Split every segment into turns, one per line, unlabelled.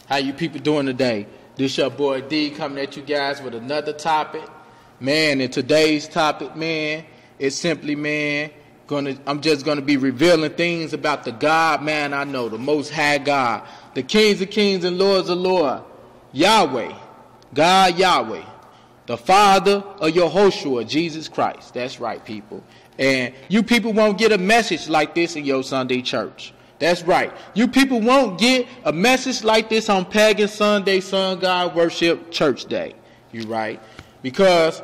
How you people doing today? This your boy D coming at you guys with another topic. Man, and today's topic, man, is simply, man, I'm just gonna be revealing things about the God, man, I know, the Most High God, the Kings of Kings and Lords of Lords, Yahweh, God Yahweh, the Father of Yahushua, Jesus Christ. That's right, people. And you people won't get a message like this in your Sunday church. That's right. You people won't get a message like this on Pagan Sunday, Sun God Worship Church Day. You right? Because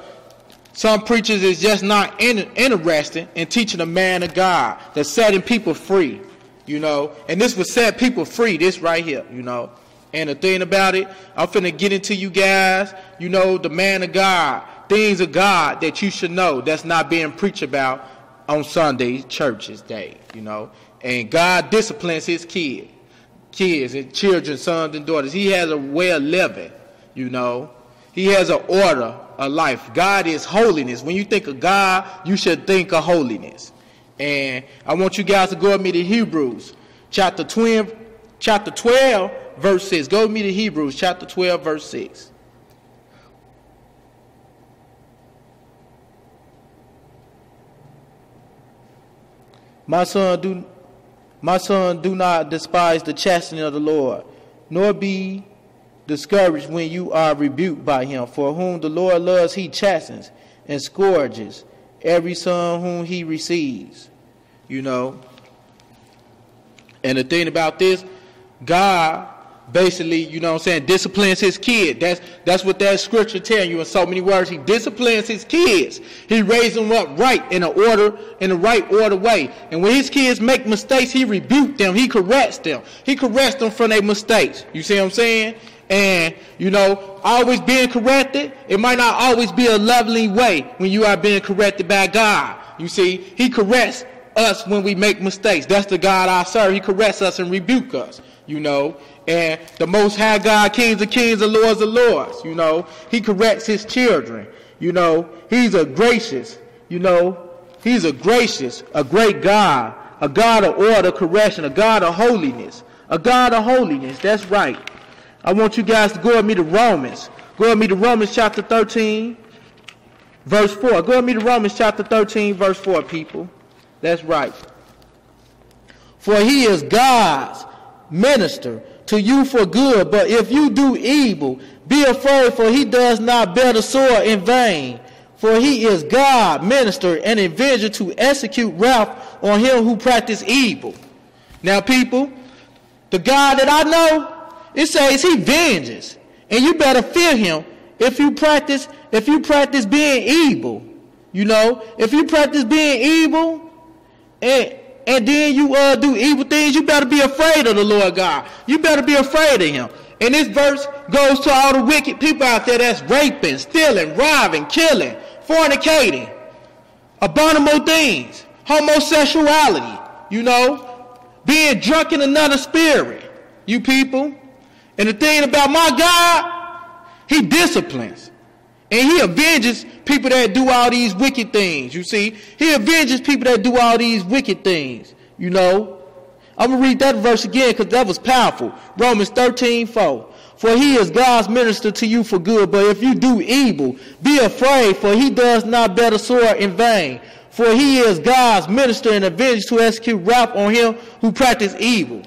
some preachers is just not interested in teaching a man of God that's setting people free. You know, and this would set people free, this right here, you know. And the thing about it, I'm finna get into you guys, you know, the man of God, things of God that you should know that's not being preached about on Sunday Church's Day, you know. And God disciplines his kids and children, sons and daughters. He has a way of living, you know. He has an order of life. God is holiness. When you think of God, you should think of holiness. And I want you guys to go with me to Hebrews chapter 12, verse 6. Go with me to Hebrews chapter 12, verse 6. My son, do not despise the chastening of the Lord, nor be discouraged when you are rebuked by him. For whom the Lord loves, he chastens and scourges every son whom he receives. You know. And the thing about this, God basically, you know what I'm saying, disciplines his kid. That's what that scripture tells you in so many words. He disciplines his kids. He raises them up right in the right order way. And when his kids make mistakes, he rebukes them. He corrects them. He corrects them from their mistakes. You see what I'm saying? And, you know, always being corrected, it might not always be a lovely way when you are being corrected by God. You see, he corrects us when we make mistakes. That's the God I serve. He corrects us and rebukes us, you know. And the Most High God, Kings of Kings and Lords of Lords, you know, he corrects his children, you know. He's a gracious, you know, he's a gracious, a great God, a God of order, correction, a God of holiness, that's right. I want you guys to go with me to Romans. Go with me to Romans chapter 13, verse 4. Go with me to Romans chapter 13, verse 4, people. That's right. For he is God's minister to you for good, but if you do evil, be afraid, for he does not bear the sword in vain. For he is God, minister, and avenger to execute wrath on him who practice evil. Now, people, the God that I know, it says he venges, and you better fear him if you practice being evil. You know, if you practice being evil, and then you do evil things, you better be afraid of the Lord God. You better be afraid of him. And this verse goes to all the wicked people out there that's raping, stealing, robbing, killing, fornicating, abominable things, homosexuality, you know, being drunk in another spirit, you people. And the thing about my God, he disciplines. And he avenges people that do all these wicked things, you see. He avenges people that do all these wicked things, you know. I'm going to read that verse again because that was powerful. Romans 13:4. For he is God's minister to you for good, but if you do evil, be afraid, for he does not bear the sword in vain. For he is God's minister and avenger to execute wrath on him who practice evil.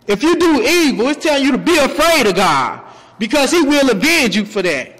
If you do evil, it's telling you to be afraid of God, because he will avenge you for that.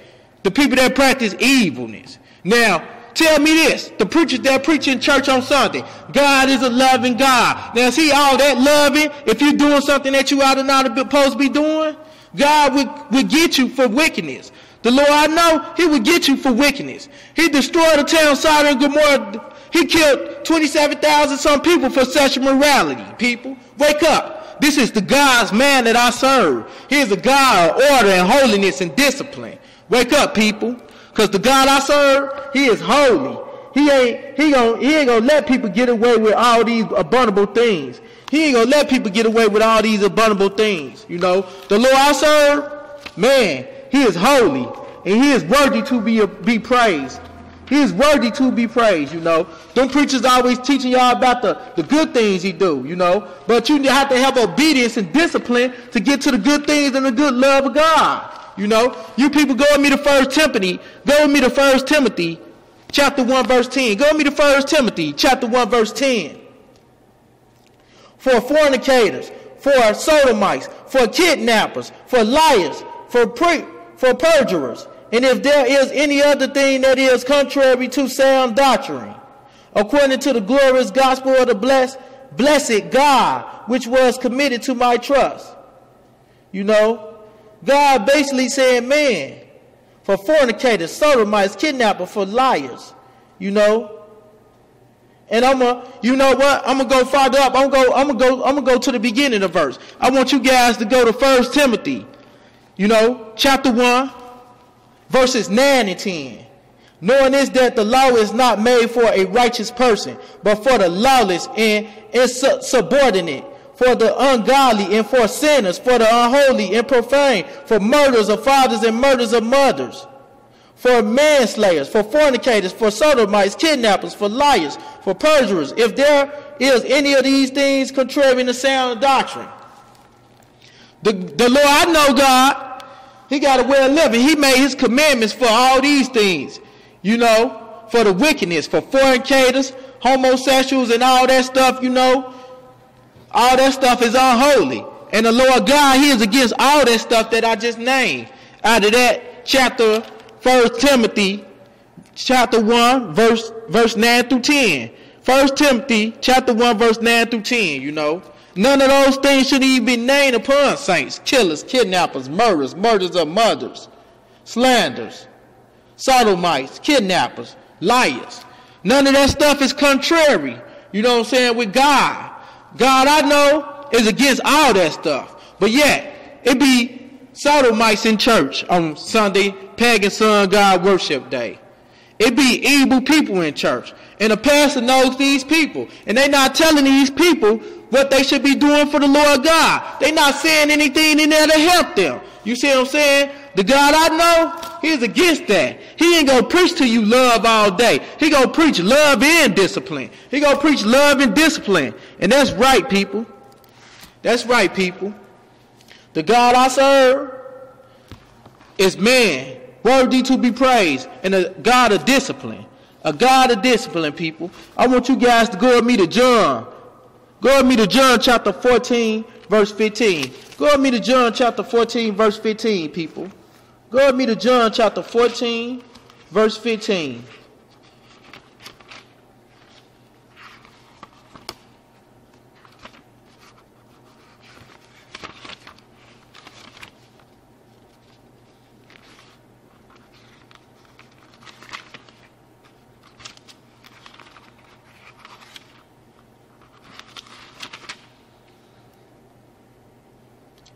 The people that practice evilness. Now, tell me this. The preachers that preach in church on Sunday. God is a loving God. Now, is he all that loving? If you're doing something that you ought to not supposed to be doing, God would get you for wickedness. The Lord I know, he would get you for wickedness. He destroyed the town Sodom and Gomorrah. He killed 27,000 some people for sexual immorality. People, wake up. This is the God's man that I serve. He is a God of order and holiness and discipline. Wake up, people, because the God I serve, he is holy. He ain't gonna let people get away with all these abominable things. He ain't gonna let people get away with all these abominable things. You know, the Lord I serve, man, he is holy and he is worthy to be praised. He is worthy to be praised, you know. Them preachers always teaching y'all about the good things he do, you know. But you have to have obedience and discipline to get to the good things and the good love of God, you know. You people go with me to 1 Timothy. Go with me to 1 Timothy chapter 1 verse 10. Go with me to 1 Timothy chapter 1 verse 10. For fornicators, for sodomites, for kidnappers, for liars, for perjurers, and if there is any other thing that is contrary to sound doctrine, according to the glorious gospel of the blessed God, which was committed to my trust. You know, God basically saying, man, for fornicators, sodomites, kidnappers, for liars, you know. And you know what? I'm gonna go farther up. I'm gonna go to the beginning of the verse. I want you guys to go to 1 Timothy, you know, chapter 1, verses 9 and 10. Knowing this, that the law is not made for a righteous person, but for the lawless and insubordinate, for the ungodly and for sinners, for the unholy and profane, for murderers of fathers and murderers of mothers, for manslayers, for fornicators, for sodomites, kidnappers, for liars, for perjurers, if there is any of these things contrary to sound doctrine. The Lord, I know God, he got a way of living. He made his commandments for all these things, you know, for the wickedness, for fornicators, homosexuals, and all that stuff, you know. All that stuff is unholy. And the Lord God, he is against all that stuff that I just named. Out of that chapter 1 Timothy chapter 1 verse 9 through 10. 1 Timothy chapter 1 verse 9 through 10, you know. None of those things should even be named upon saints. Killers, kidnappers, murderers of mothers, slanders, sodomites, kidnappers, liars. None of that stuff is contrary, you know what I'm saying, with God. God, I know, is against all that stuff. But yet, it be sodomites in church on Sunday, pagan sun God worship day. It be evil people in church. And the pastor knows these people. And they not telling these people what they should be doing for the Lord God. They not saying anything in there to help them. You see what I'm saying? The God I know, he's against that. He ain't gonna preach to you love all day. He gonna preach love and discipline. He gonna preach love and discipline. And that's right, people. That's right, people. The God I serve is man, worthy to be praised, and a God of discipline. A God of discipline, people. I want you guys to go with me to John. Go with me to John chapter 14, verse 15. Go with me to John chapter 14, verse 15, people. Go with me to John chapter 14, verse 15.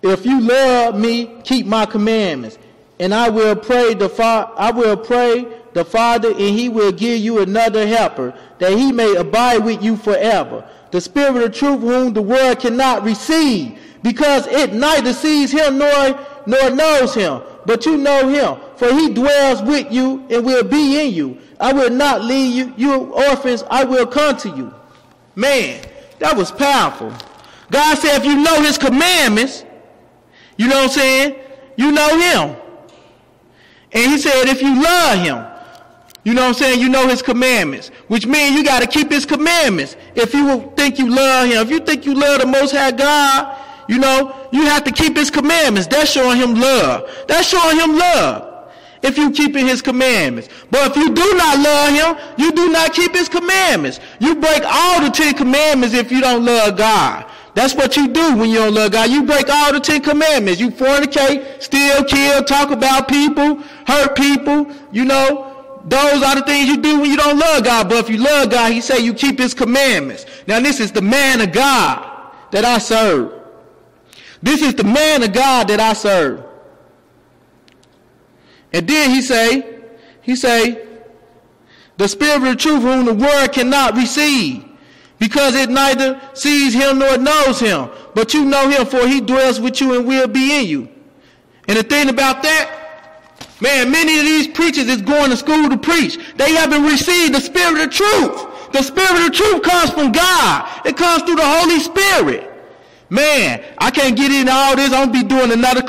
If you love me, keep my commandments, and I will pray the Father, and he will give you another helper, that he may abide with you forever. The Spirit of truth, whom the world cannot receive, because it neither sees him nor knows him. But you know him, for he dwells with you and will be in you. I will not leave you orphans, I will come to you. Man, that was powerful. God said if you know his commandments, you know what I'm saying? You know him. And he said if you love him, you know what I'm saying? You know his commandments. Which means you got to keep his commandments. If you think you love him, if you think you love the Most High God, you know, you have to keep his commandments. That's showing him love. That's showing him love. If you keeping his commandments. But if you do not love him, you do not keep his commandments. You break all the 10 commandments if you don't love God. That's what you do when you don't love God. You break all the 10 commandments. You fornicate, steal, kill, talk about people, hurt people. You know, those are the things you do when you don't love God. But if you love God, he say you keep his commandments. Now this is the man of God that I serve. This is the man of God that I serve. And then he say, the Spirit of truth whom the world cannot receive, because it neither sees him nor knows him. But you know him, for he dwells with you and will be in you. And the thing about that, Man, many of these preachers is going to school to preach. They haven't received the spirit of truth. The spirit of truth comes from God. It comes through the Holy Spirit. Man, I can't get into all this. I'm going to be doing another